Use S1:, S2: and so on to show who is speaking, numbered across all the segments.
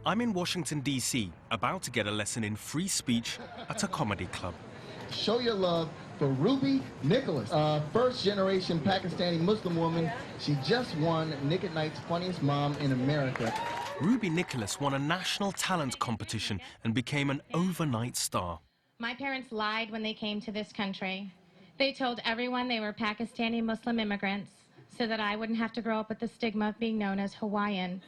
S1: I'm in Washington, D.C., about to get a lesson in free speech at a comedy club.
S2: Show your love for Ruby Nicholas, a first-generation Pakistani Muslim woman. She just won Nick at Night's Funniest Mom in America.
S1: Ruby Nicholas won a national talent competition and became an overnight star.
S3: My parents lied when they came to this country. They told everyone they were Pakistani Muslim immigrants so that I wouldn't have to grow up with the stigma of being known as Hawaiian.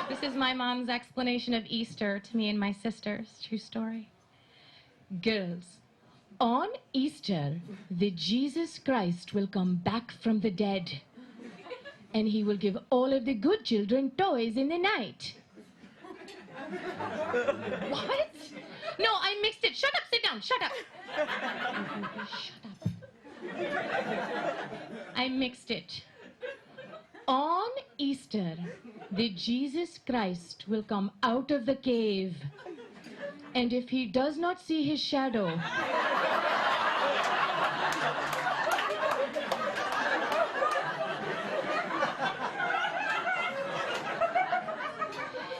S3: This is my mom's explanation of Easter to me and my sisters. True story. Girls, on Easter, the Jesus Christ will come back from the dead. And he will give all of the good children toys in the night. What? No, I mixed it. Shut up, sit down, shut up. Shut up. I mixed it. On Easter, the Jesus Christ will come out of the cave. And if he does not see his shadow,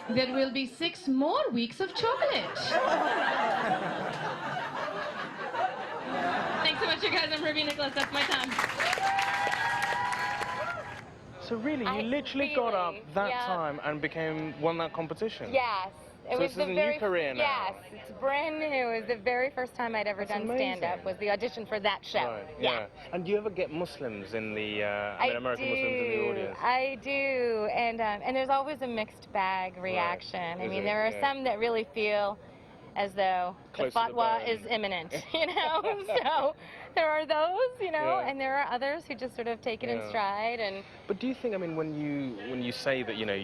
S3: there will be 6 more weeks of chocolate. Thanks so much, you guys. I'm Ruby Nicholas. That's my time.
S4: So really, you literally got up that time and won that competition?
S5: Yes. It was
S4: this is a new career now?
S5: Yes, it's brand new. It was the very first time I'd ever done stand-up, was the audition for that show.
S4: Right, yeah. And do you ever get Muslims in the, American Muslims in the audience?
S5: I do, and there's always a mixed bag reaction.
S4: Right.
S5: I mean, there are some that really feel as though the fatwa is imminent, you know? So there are those, you know, and there are others who just sort of take it in stride. And
S4: but do you think, I mean, when you say that, you know,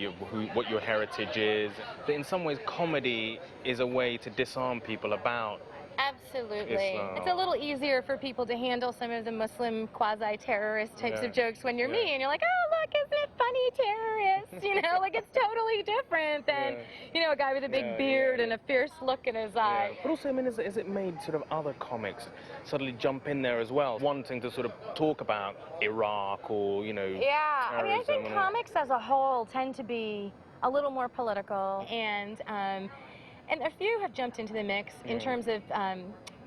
S4: what your heritage is, that in some ways comedy is a way to disarm people about
S5: Absolutely.
S4: Islam?
S5: It's a little easier for people to handle some of the Muslim quasi-terrorist types of jokes when you're me and you're like, oh, look, isn't it funny, terrorists? You know, like it's totally different than, you know, a guy with a big beard and a fierce look in his eye.
S4: But also, I mean, is it made sort of other comics suddenly jump in there as well, wanting to sort of talk about Iraq or, you know,
S5: I mean, I think comics as a whole tend to be a little more political, and a few have jumped into the mix in terms of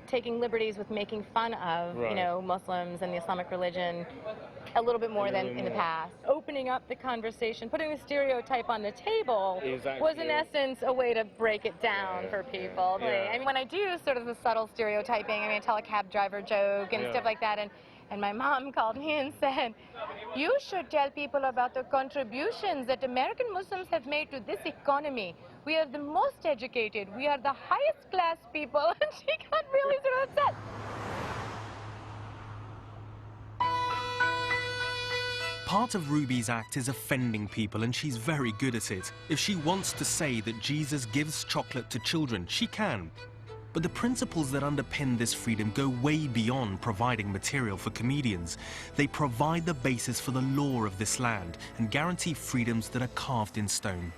S5: taking liberties with making fun of, you know, Muslims and the Islamic religion a little bit more than in the past. Opening up the conversation, putting the stereotype on the table was in essence a way to break it down for people. I mean, when I do sort of the subtle stereotyping, I mean, I tell a cab driver joke and stuff like that, and my mom called me and said, you should tell people about the contributions that American Muslims have made to this economy. We are the most educated. We are the highest class people. And she got really sort of upset.
S1: Part of Ruby's act is offending people, and she's very good at it. If she wants to say that Jesus gives chocolate to children, she can. But the principles that underpin this freedom go way beyond providing material for comedians. They provide the basis for the law of this land and guarantee freedoms that are carved in stone.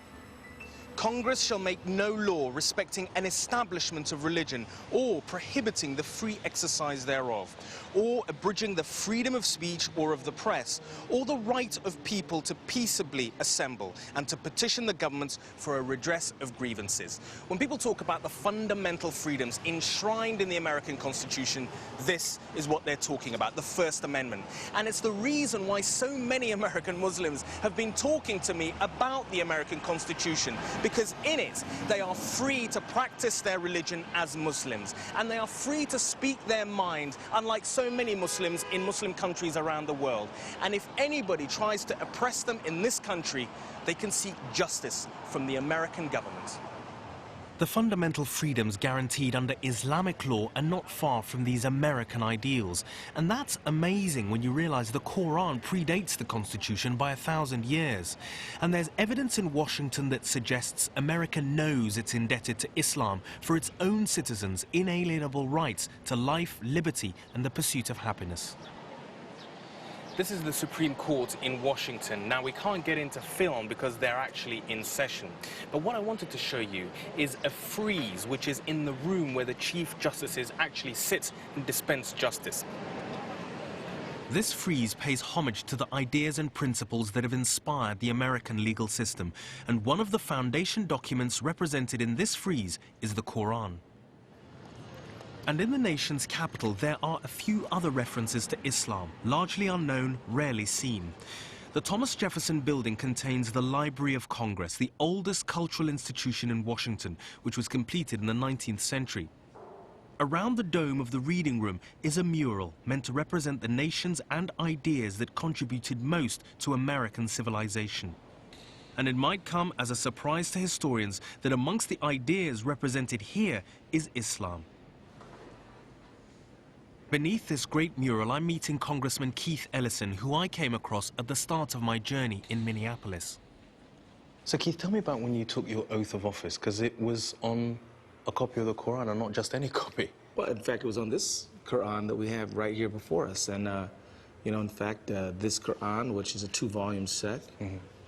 S6: Congress shall make no law respecting an establishment of religion or prohibiting the free exercise thereof, or abridging the freedom of speech or of the press, or the right of people to peaceably assemble and to petition the government for a redress of grievances. When people talk about the fundamental freedoms enshrined in the American Constitution, this is what they're talking about, the First Amendment. And it's the reason why so many American Muslims have been talking to me about the American Constitution, because in it they are free to practice their religion as Muslims, and they are free to speak their mind, unlike so many Muslims in Muslim countries around the world. And if anybody tries to oppress them in this country, they can seek justice from the American government.
S1: The fundamental freedoms guaranteed under Islamic law are not far from these American ideals. And that's amazing when you realize the Quran predates the Constitution by 1,000 years. And there's evidence in Washington that suggests America knows it's indebted to Islam for its own citizens' inalienable rights to life, liberty, and the pursuit of happiness.
S4: This is the Supreme Court in Washington. Now, we can't get into film because they're actually in session. But what I wanted to show you is a frieze, which is in the room where the Chief Justices actually sit and dispense justice.
S1: This frieze pays homage to the ideas and principles that have inspired the American legal system, and one of the foundation documents represented in this frieze is the Quran. And in the nation's capital, there are a few other references to Islam, largely unknown, rarely seen. The Thomas Jefferson building contains the Library of Congress, the oldest cultural institution in Washington, which was completed in the 19th century. Around the dome of the reading room is a mural meant to represent the nations and ideas that contributed most to American civilization. And it might come as a surprise to historians that amongst the ideas represented here is Islam. Beneath this great mural, I'm meeting Congressman Keith Ellison, who I came across at the start of my journey in Minneapolis.
S4: So Keith, tell me about when you took your oath of office, because it was on a copy of the Quran and not just any copy.
S7: Well, in fact, it was on this Quran that we have right here before us. And, you know, in fact, this Quran, which is a 2-volume set,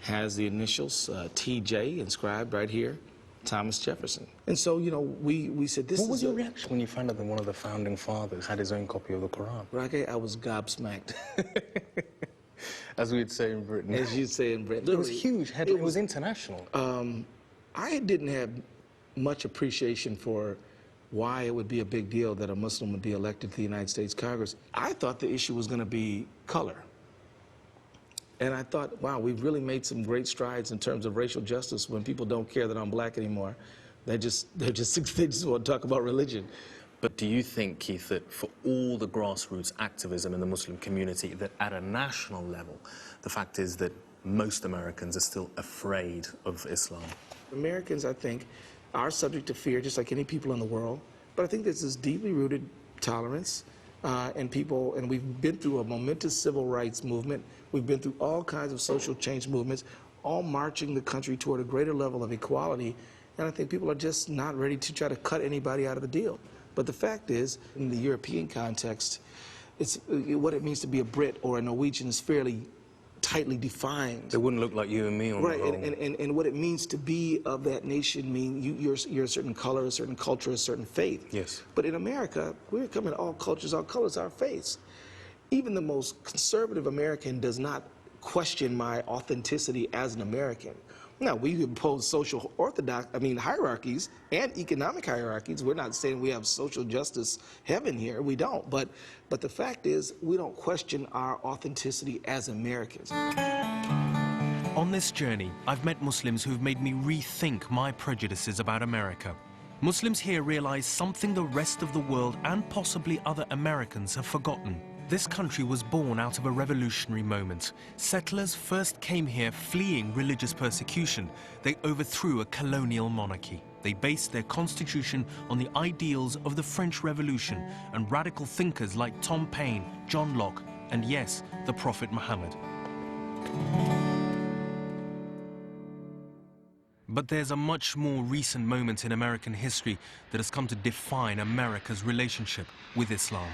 S7: has the initials TJ inscribed right here, Thomas Jefferson. And so, you know, we said this is...
S4: What was your reaction when you found out that one of the founding fathers had his own copy of the Quran?
S7: Rocky, I was gobsmacked.
S4: As we'd say in Britain.
S7: As you'd say in Britain.
S4: It was huge. It was international.
S7: I didn't have much appreciation for why it would be a big deal that a Muslim would be elected to the United States Congress. I thought the issue was going to be color. And I thought, wow, we've really made some great strides in terms of racial justice when people don't care that I'm black anymore. They just want to talk about religion.
S4: But do you think, Keith, that for all the grassroots activism in the Muslim community, that at a national level, the fact is that most Americans are still afraid of Islam?
S7: Americans, I think, are subject to fear, just like any people in the world. But I think there's this deeply rooted tolerance and we've been through a momentous civil rights movement. We've been through all kinds of social change movements, all marching the country toward a greater level of equality. And I think people are just not ready to try to cut anybody out of the deal. But the fact is, in the European context, what it means to be a Brit or a Norwegian is fairly tightly defined.
S4: It wouldn't look like you and me on
S7: right,
S4: the roll.
S7: And what it means to be of that nation you're a certain color, a certain culture, a certain faith.
S4: Yes. But
S7: in America, we're coming to all cultures, all colors, our faiths. Even the most conservative American does not question my authenticity as an American. Now, we impose social hierarchies and economic hierarchies. We're not saying we have social justice heaven here. We don't. But the fact is, we don't question our authenticity as Americans.
S1: On this journey, I've met Muslims who've made me rethink my prejudices about America. Muslims here realize something the rest of the world and possibly other Americans have forgotten. This country was born out of a revolutionary moment. Settlers first came here fleeing religious persecution. They overthrew a colonial monarchy. They based their constitution on the ideals of the French Revolution and radical thinkers like Tom Paine, John Locke, and yes, the Prophet Muhammad. But there's a much more recent moment in American history that has come to define America's relationship with Islam.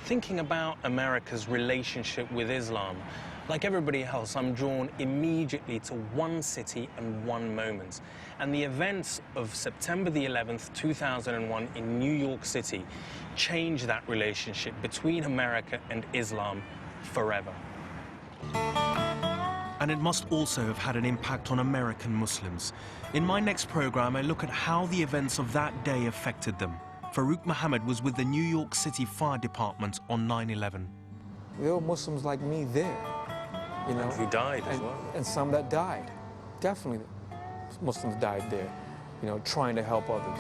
S1: Thinking about America's relationship with Islam, like everybody else, I'm drawn immediately to one city and one moment. And the events of September the 11th, 2001 in New York City changed that relationship between America and Islam forever. And it must also have had an impact on American Muslims. In my next program, I look at how the events of that day affected them. Farouk Mohammed was with the New York City Fire Department on 9/11.
S8: There were Muslims like me there, you know.
S4: And who died as well.
S8: And some that died. Definitely Muslims died there, you know, trying to help others.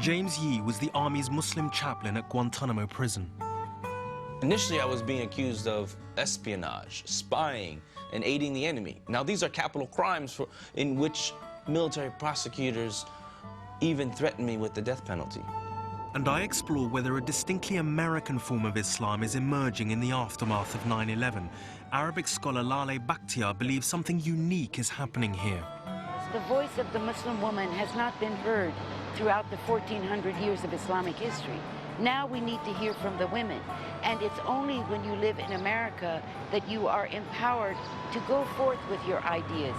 S1: James Yee was the Army's Muslim chaplain at Guantanamo prison.
S9: Initially, I was being accused of espionage, spying, and aiding the enemy. Now, these are capital crimes in which military prosecutors even threatened me with the death penalty.
S1: And I explore whether a distinctly American form of Islam is emerging in the aftermath of 9/11. Arabic scholar Laleh Bakhtiar believes something unique is happening here.
S10: The voice of the Muslim woman has not been heard throughout the 1400 years of Islamic history. Now we need to hear from the women. And it's only when you live in America that you are empowered to go forth with your ideas,